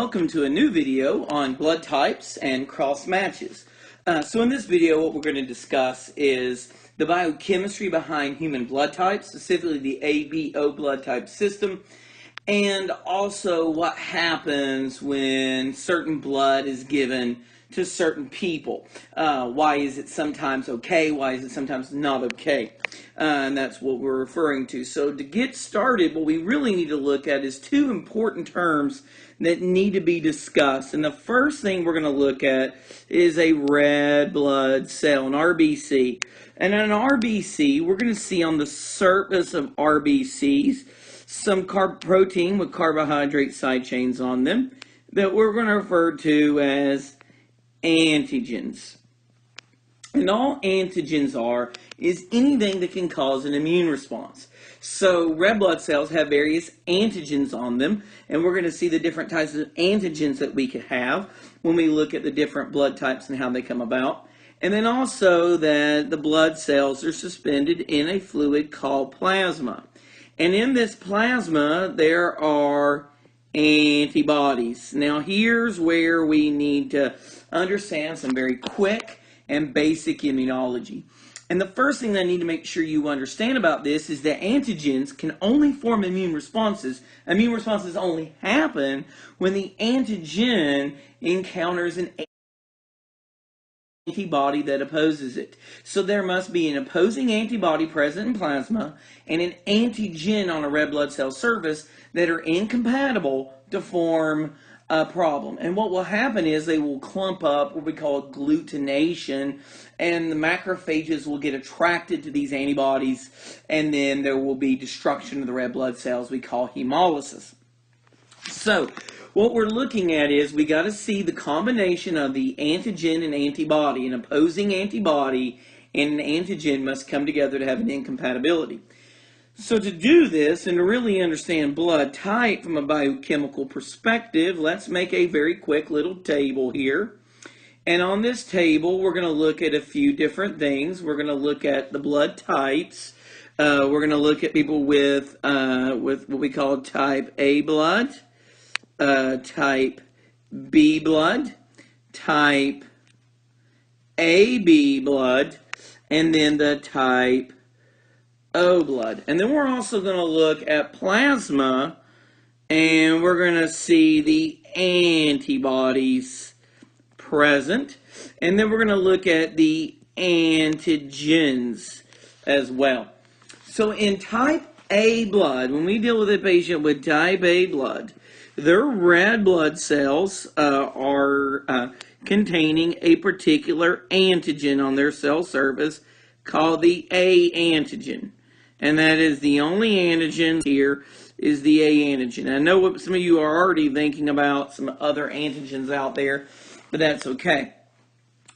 welcome to a new video on blood types and cross matches. So in this video, what we're going to discuss is the biochemistry behind human blood types, specifically the ABO blood type system, and also what happens when certain blood is given to certain people. Why is it sometimes okay? Why is it sometimes not okay? And that's what we're referring to. So to get started, what we really need to look at is two important terms that need to be discussed. And the first thing we're going to look at is a red blood cell, an RBC. And an RBC, we're going to see on the surface of RBCs some protein with carbohydrate side chains on them that we're going to refer to as antigens. And all antigens are is anything that can cause an immune response. So red blood cells have various antigens on them, and we're going to see the different types of antigens that we could have when we look at the different blood types and how they come about. And then also that the blood cells are suspended in a fluid called plasma. And in this plasma, there are antibodies. Now here's where we need to understand some very quick and basic immunology. And the first thing I need to make sure you understand about this is that antigens can only form immune responses. Immune responses only happen when the antigen encounters an antibody that opposes it. So there must be an opposing antibody present in plasma and an antigen on a red blood cell surface that are incompatible to form a problem. And what will happen is they will clump up, what we call agglutination, and the macrophages will get attracted to these antibodies, and then there will be destruction of the red blood cells we call hemolysis. So what we're looking at is we got to see the combination of the antigen and antibody. An opposing antibody and an antigen must come together to have an incompatibility. So to do this and to really understand blood type from a biochemical perspective, let's make a very quick little table here. And on this table, we're going to look at a few different things. We're going to look at the blood types. We're going to look at people with what we call type A blood, type B blood, type AB blood, and then the type O blood. And then we're also going to look at plasma, and we're going to see the antibodies present. And then we're going to look at the antigens as well. So in type A blood, when we deal with a patient with type A blood, their red blood cells are containing a particular antigen on their cell surface called the A antigen. And that is the only antigen here is the A antigen. I know what some of you are already thinking about some other antigens out there, but that's okay.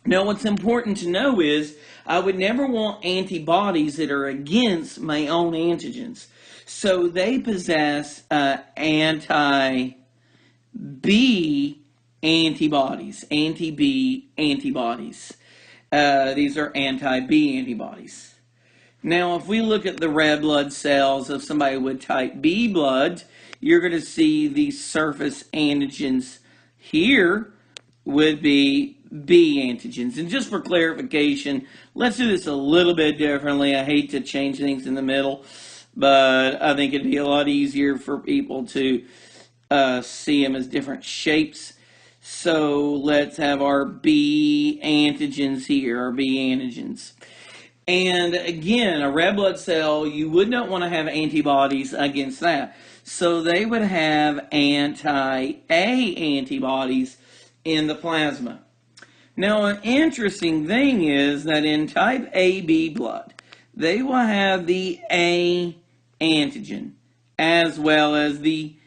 Now what's important to know is I would never want antibodies that are against my own antigens. So they possess anti-B antibodies, anti-B antibodies. These are anti-B antibodies. Now, if we look at the red blood cells of somebody with type B blood, you're going to see the surface antigens here would be B antigens. And just for clarification, let's do this a little bit differently. I hate to change things in the middle, but I think it'd be a lot easier for people to see them as different shapes. So let's have our B antigens here, our B antigens. And again, a red blood cell, you would not want to have antibodies against that. So they would have anti-A antibodies in the plasma. Now, an interesting thing is that in type AB blood, they will have the A antigen as well as the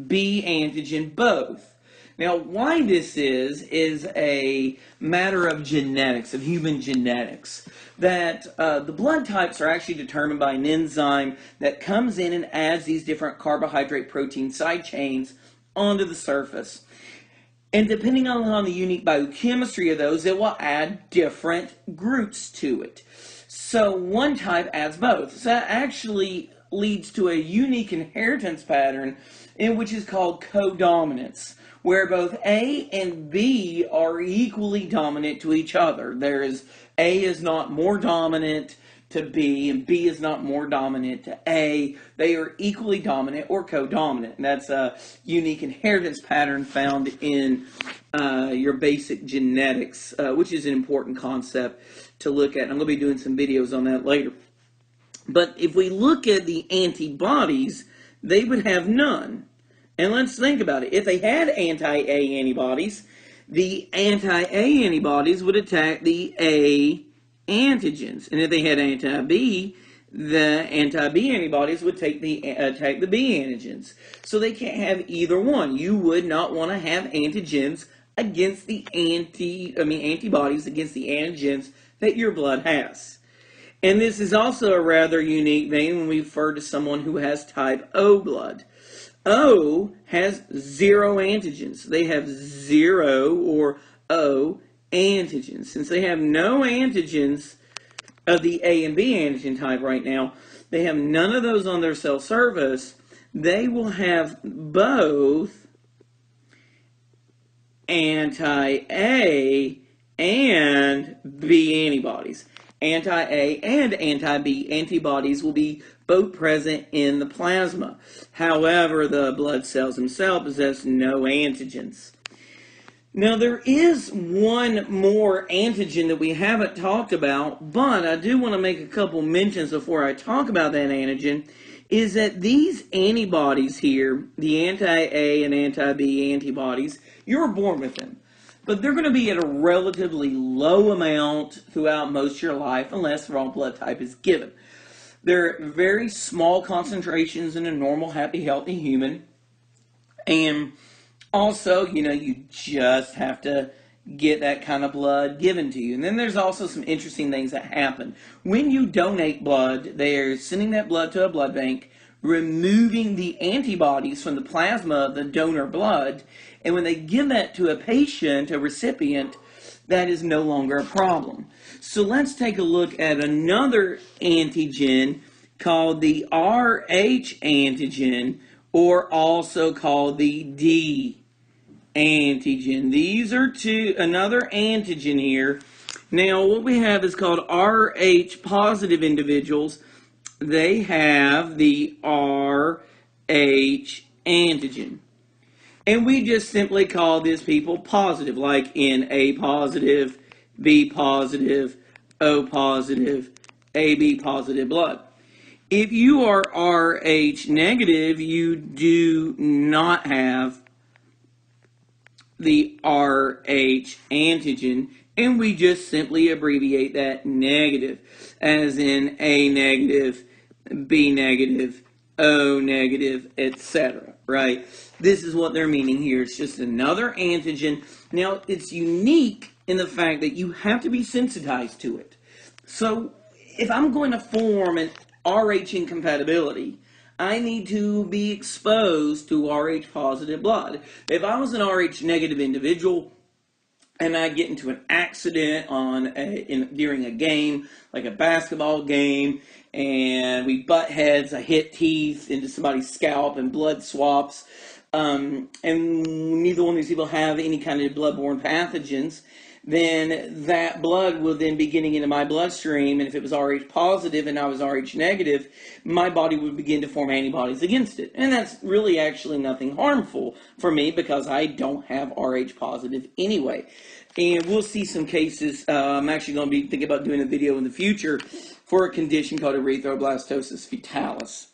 B antigen both. Now, why this is a matter of genetics, of human genetics, that the blood types are actually determined by an enzyme that comes in and adds these different carbohydrate protein side chains onto the surface. And depending on the unique biochemistry of those, it will add different groups to it. So one type adds both. So that actually leads to a unique inheritance pattern in which is called codominance, where both A and B are equally dominant to each other. A is not more dominant to B, and B is not more dominant to A. They are equally dominant or co-dominant. And that's a unique inheritance pattern found in your basic genetics, which is an important concept to look at. I'm going to be doing some videos on that later. But if we look at the antibodies, they would have none. And let's think about it. If they had anti-A antibodies, the anti-A antibodies would attack the A antigens. And if they had anti-B, the anti-B antibodies would attack the B antigens. So they can't have either one. You would not want to have antigens against the antibodies against the antigens that your blood has. And this is also a rather unique thing when we refer to someone who has type O blood. O has 0 antigens. They have 0 or O antigens. Since they have no antigens of the A and B antigen type right now, they have none of those on their cell surface. They will have both anti-A and B antibodies. Anti-A and anti-B antibodies will be both present in the plasma. However, the blood cells themselves possess no antigens. Now, there is one more antigen that we haven't talked about, but I do want to make a couple mentions before I talk about that antigen, is that these antibodies here, the anti-A and anti-B antibodies, you're born with them. But they're going to be at a relatively low amount throughout most of your life unless the wrong blood type is given. They're very small concentrations in a normal, happy, healthy human. And also, you just have to get that kind of blood given to you. And then there's also some interesting things that happen. When you donate blood, they're sending that blood to a blood bank, removing the antibodies from the plasma of the donor blood, and when they give that to a patient, a recipient, that is no longer a problem. So let's take a look at another antigen called the Rh antigen, or also called the D antigen. These are another antigen here. Now, what we have is called Rh positive individuals. They have the Rh antigen. And we just simply call these people positive, like in A positive, B positive, O positive, AB positive blood. If you are Rh negative, you do not have the Rh antigen, and we just simply abbreviate that negative, as in A negative, B negative, O negative, etc. Right? This is what they're meaning here. It's just another antigen. Now, it's unique in the fact that you have to be sensitized to it. So, if I'm going to form an Rh incompatibility, I need to be exposed to Rh positive blood. If I was an Rh negative individual and I get into an accident during a game, like a basketball game, and we butt heads, I hit teeth into somebody's scalp and blood swaps, and neither one of these people have any kind of bloodborne pathogens, then that blood will then be getting into my bloodstream, and if it was Rh positive and I was Rh negative, my body would begin to form antibodies against it. And that's really actually nothing harmful for me because I don't have Rh positive anyway. And we'll see some cases. I'm actually going to be thinking about doing a video in the future for a condition called erythroblastosis fetalis.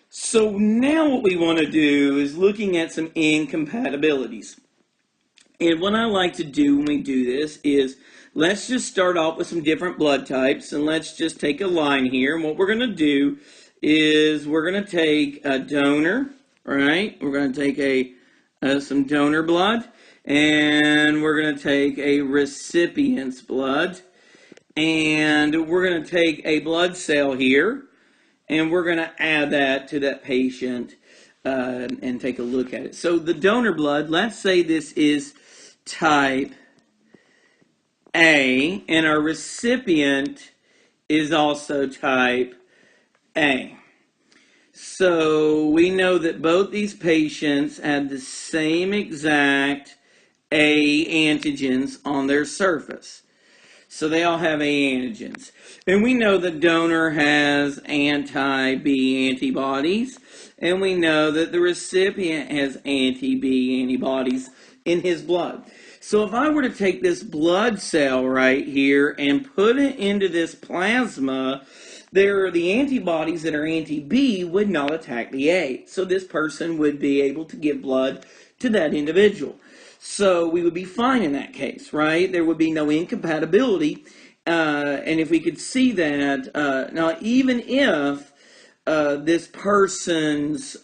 So now what we want to do is looking at some incompatibilities. And what I like to do when we do this is, let's just start off with some different blood types, and let's just take a line here. And what we're going to do is we're going to take a donor, right? We're going to take some donor blood, and we're going to take a recipient's blood, and we're going to take a blood cell here, and we're going to add that to that patient and take a look at it. So the donor blood, let's say this is type A, and our recipient is also type A. So we know that both these patients had the same exact A antigens on their surface. So they all have A antigens. And we know the donor has anti-B antibodies. And we know that the recipient has anti-B antibodies in his blood. So if I were to take this blood cell right here and put it into this plasma, the antibodies that are anti-B would not attack the A. So this person would be able to give blood to that individual. So we would be fine in that case, right? There would be no incompatibility. And if we could see that, now even if this person's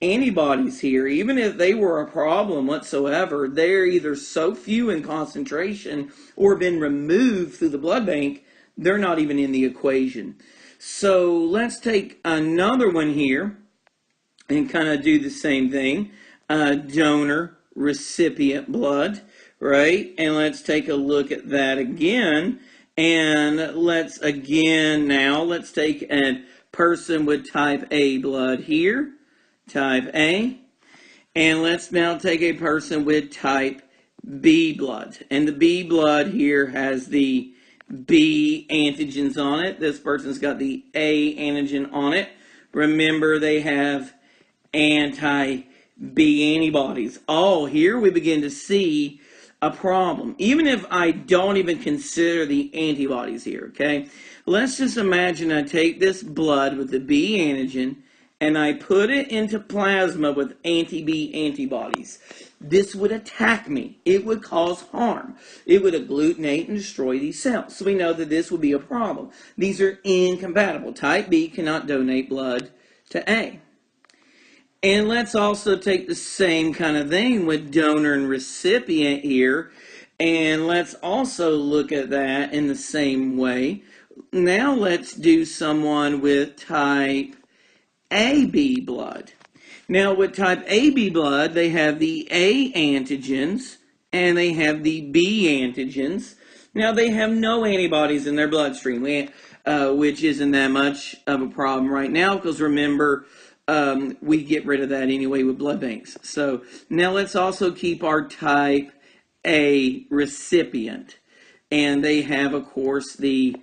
antibodies here, even if they were a problem whatsoever, they're either so few in concentration or been removed through the blood bank, they're not even in the equation. So let's take another one here and kind of do the same thing. Donor, recipient blood, right? And let's take a look at that again. And let's take a person with type A blood here, type A. And let's now take a person with type B blood. And the B blood here has the B antigens on it. This person's got the A antigen on it. Remember, they have anti-B antibodies. Oh, here we begin to see a problem. Even if I don't even consider the antibodies here, okay? Let's just imagine I take this blood with the B antigen and I put it into plasma with anti-B antibodies. This would attack me. It would cause harm. It would agglutinate and destroy these cells. So we know that this would be a problem. These are incompatible. Type B cannot donate blood to A. And let's also take the same kind of thing with donor and recipient here. And let's also look at that in the same way. Now let's do someone with type AB blood. Now with type AB blood, they have the A antigens and they have the B antigens. Now they have no antibodies in their bloodstream, which isn't that much of a problem right now because remember, we get rid of that anyway with blood banks. So now let's also keep our type A recipient. And they have, of course, the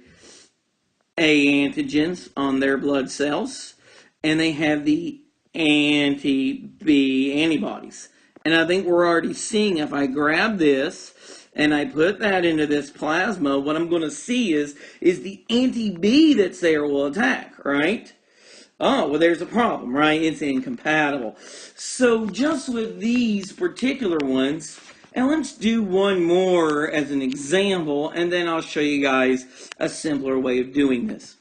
A antigens on their blood cells. And they have the anti-B antibodies. And I think we're already seeing if I grab this and I put that into this plasma, what I'm going to see is the anti-B that's there will attack, right? Oh, well, there's a problem, right? It's incompatible. So just with these particular ones, and let's do one more as an example, and then I'll show you guys a simpler way of doing this.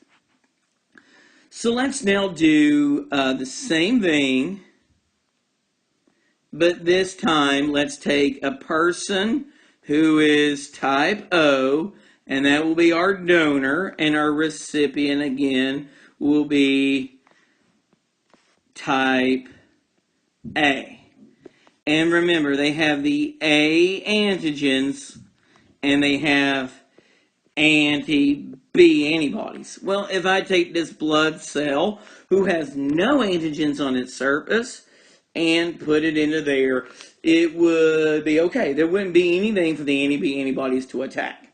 So let's now do the same thing, but this time let's take a person who is type O, and that will be our donor, and our recipient again will be type A. And remember, they have the A antigens and they have anti-B antibodies. Well, if I take this blood cell who has no antigens on its surface and put it into there, it would be okay. There wouldn't be anything for the anti-B antibodies to attack.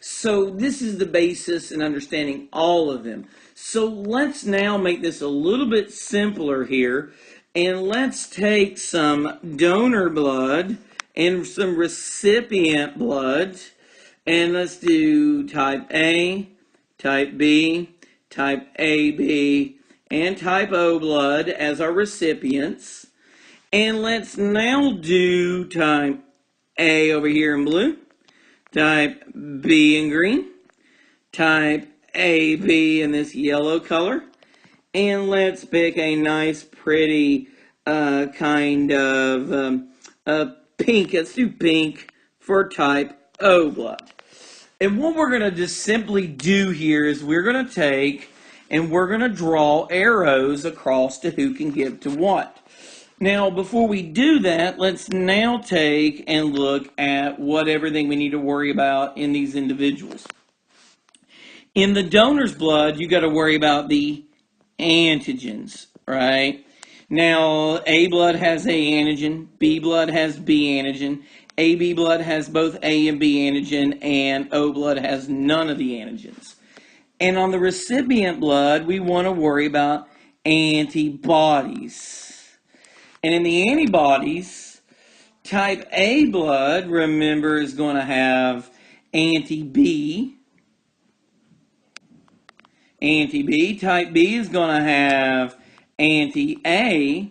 So this is the basis in understanding all of them. So let's now make this a little bit simpler here. And let's take some donor blood and some recipient blood. And let's do type A, type B, type AB, and type O blood as our recipients. And let's now do type A over here in blue, type B in green, type AB in this yellow color. And let's pick a nice, pretty kind of pink. Let's do pink for type O blood. And what we're going to just simply do here is we're going to take and we're going to draw arrows across to who can give to what. Now, before we do that, let's now take and look at what everything we need to worry about in these individuals. In the donor's blood, you got to worry about the antigens. right? Now, A blood has A antigen, B blood has B antigen, AB blood has both A and B antigen, and O blood has none of the antigens. And on the recipient blood, we want to worry about antibodies. And in the antibodies, type A blood, remember, is going to have anti-B. Anti-B. Type B is going to have anti-A.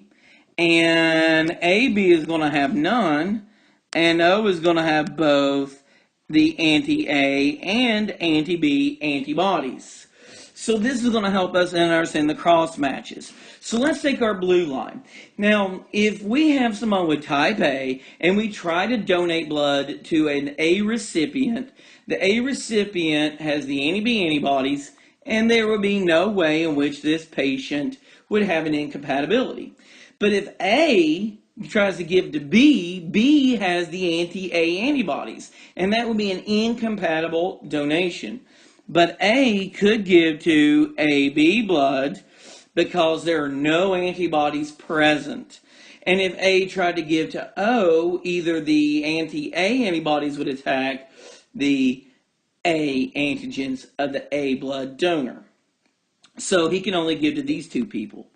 And AB is going to have none. And O is going to have both the anti-A and anti-B antibodies. So this is going to help us understand the cross matches. So let's take our blue line. Now, if we have someone with type A and we try to donate blood to an A recipient, the A recipient has the anti-B antibodies, and there would be no way in which this patient would have an incompatibility. But if A tries to give to B, B has the anti-A antibodies, and that would be an incompatible donation. But A could give to AB blood because there are no antibodies present. And if A tried to give to O, either the anti-A antibodies would attack the A antigens of the A blood donor. So he can only give to these two people.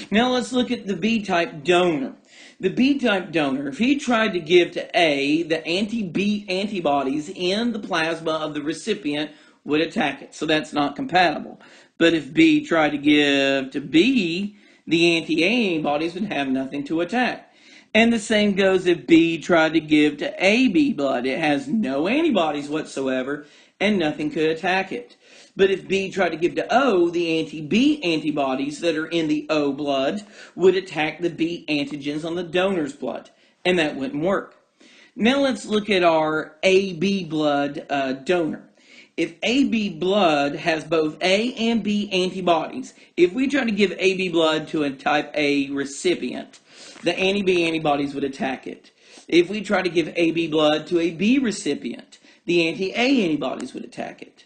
Now let's look at the B-type donor. The B-type donor, if he tried to give to A, the anti-B antibodies in the plasma of the recipient would attack it. So that's not compatible. But if B tried to give to B, the anti-A antibodies would have nothing to attack. And the same goes if B tried to give to AB blood. It has no antibodies whatsoever, and nothing could attack it. But if B tried to give to O, the anti-B antibodies that are in the O blood would attack the B antigens on the donor's blood, and that wouldn't work. Now let's look at our AB blood donor. If AB blood has both A and B antibodies, if we try to give AB blood to a type A recipient, the anti-B antibodies would attack it. If we try to give AB blood to a B recipient, the anti-A antibodies would attack it.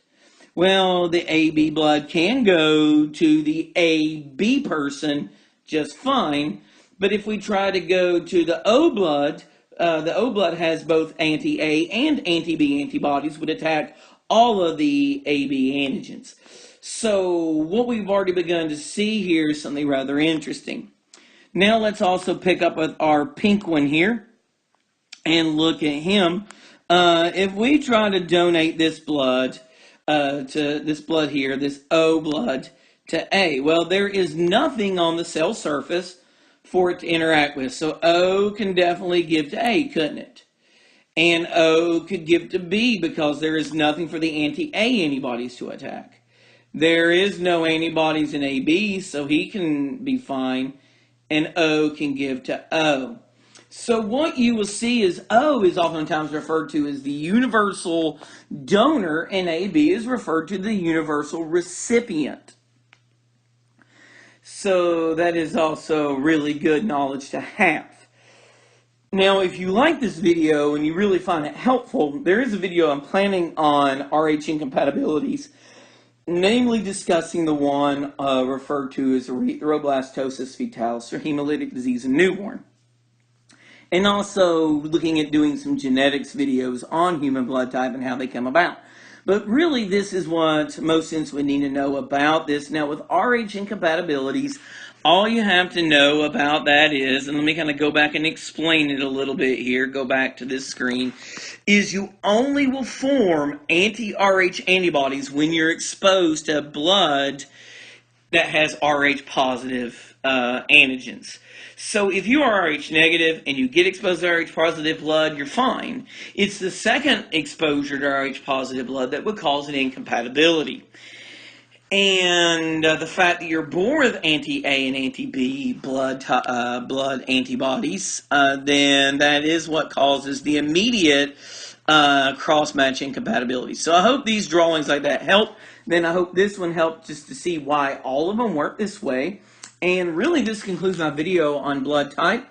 Well, the AB blood can go to the AB person just fine, but if we try to go to the O blood has both anti-A and anti-B antibodies would attack all of the AB antigens. So what we've already begun to see here is something rather interesting. Now let's also pick up with our pink one here and look at him. If we try to donate this blood to this blood here, this O blood to A, well, there is nothing on the cell surface for it to interact with. So O can definitely give to A, couldn't it? And O could give to B because there is nothing for the anti-A antibodies to attack. There is no antibodies in AB, so he can be fine, and O can give to O. So what you will see is O is oftentimes referred to as the universal donor, and AB is referred to the universal recipient. So that is also really good knowledge to have. Now, if you like this video and you really find it helpful, there is a video I'm planning on RH incompatibilities, namely discussing the one referred to as erythroblastosis fetalis, or hemolytic disease in newborn. And also looking at doing some genetics videos on human blood type and how they come about. But really, this is what most students would need to know about this. Now, with RH incompatibilities, all you have to know about that is, and let me kind of go back and explain it a little bit here, go back to this screen, is you only will form anti-RH antibodies when you're exposed to blood that has RH positive antigens. So if you are RH negative and you get exposed to RH positive blood, you're fine. It's the second exposure to RH positive blood that would cause an incompatibility. And the fact that you're born with anti-A and anti-B blood antibodies, then that is what causes the immediate cross-match incompatibility. So I hope these drawings like that help. Then I hope this one helped just to see why all of them work this way. And really, this concludes my video on blood type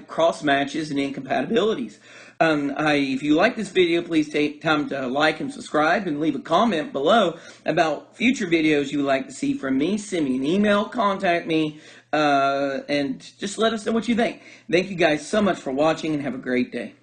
cross matches, and incompatibilities. If you like this video, please take time to like and subscribe and leave a comment below about future videos you would like to see from me. Send me an email, contact me, and just let us know what you think. Thank you guys so much for watching, and have a great day.